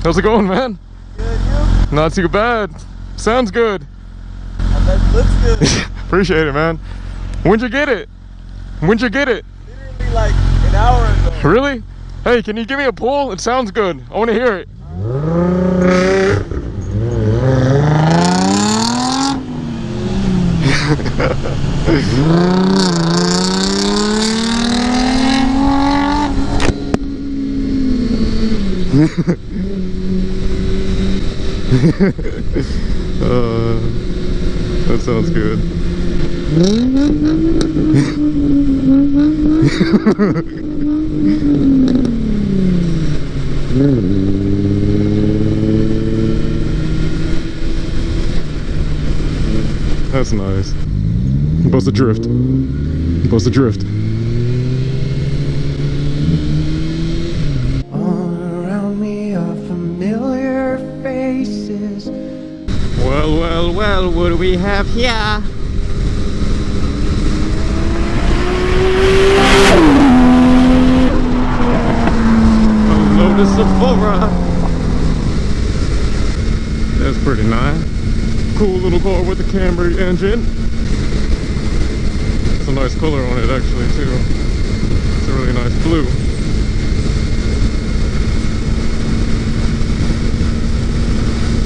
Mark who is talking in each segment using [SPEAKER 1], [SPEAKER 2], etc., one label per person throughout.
[SPEAKER 1] How's it going, man?
[SPEAKER 2] Good, you?
[SPEAKER 1] Not too bad. Sounds good.
[SPEAKER 2] I bet it looks good.
[SPEAKER 1] Appreciate it, man. When'd you get it?
[SPEAKER 2] Literally like an hour ago.
[SPEAKER 1] Really? Hey, can you give me a pull? It sounds good. I want to hear it. That sounds good. That's nice. Bust a drift. Bust a drift.
[SPEAKER 3] All around me are familiar faces.
[SPEAKER 1] Well, well, well, what do we have here? Lotus Sephora. That's pretty nice. Cool little car with a Camry engine. It's a nice color on it actually too. It's a really nice blue.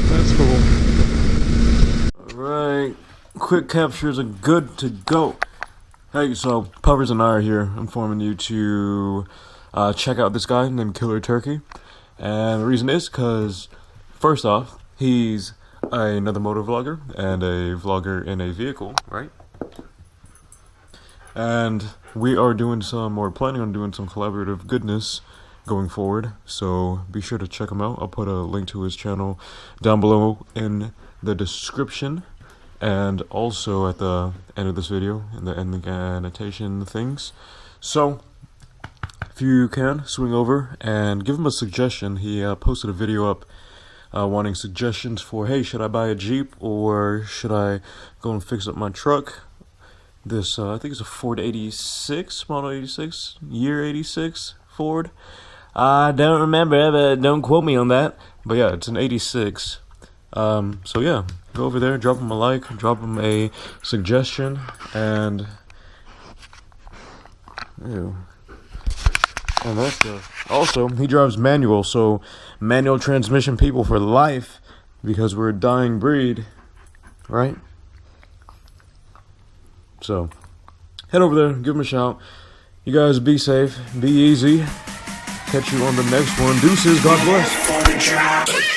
[SPEAKER 1] That's cool. Alright, quick captures are good to go. Hey, so Puppers and I are here informing you to check out this guy named KillerTurkey. And the reason is because, first off, he's another motor vlogger and a vlogger in a vehicle, right? And we are doing some, or planning on doing some collaborative goodness going forward. So be sure to check him out. I'll put a link to his channel down below in the description. And also at the end of this video, in the annotation things. So, if you can, swing over and give him a suggestion. He posted a video up wanting suggestions for, hey, should I buy a Jeep or should I go and fix up my truck? This, I think it's a Ford 86, model 86, year 86 Ford. I don't remember, but don't quote me on that. But yeah, it's an 86. So yeah, go over there, drop him a like, drop him a suggestion, and ew. And that's also, he drives manual, so manual transmission people for life, because we're a dying breed, right? So, head over there, give him a shout. You guys be safe, be easy. Catch you on the next one. Deuces, God bless.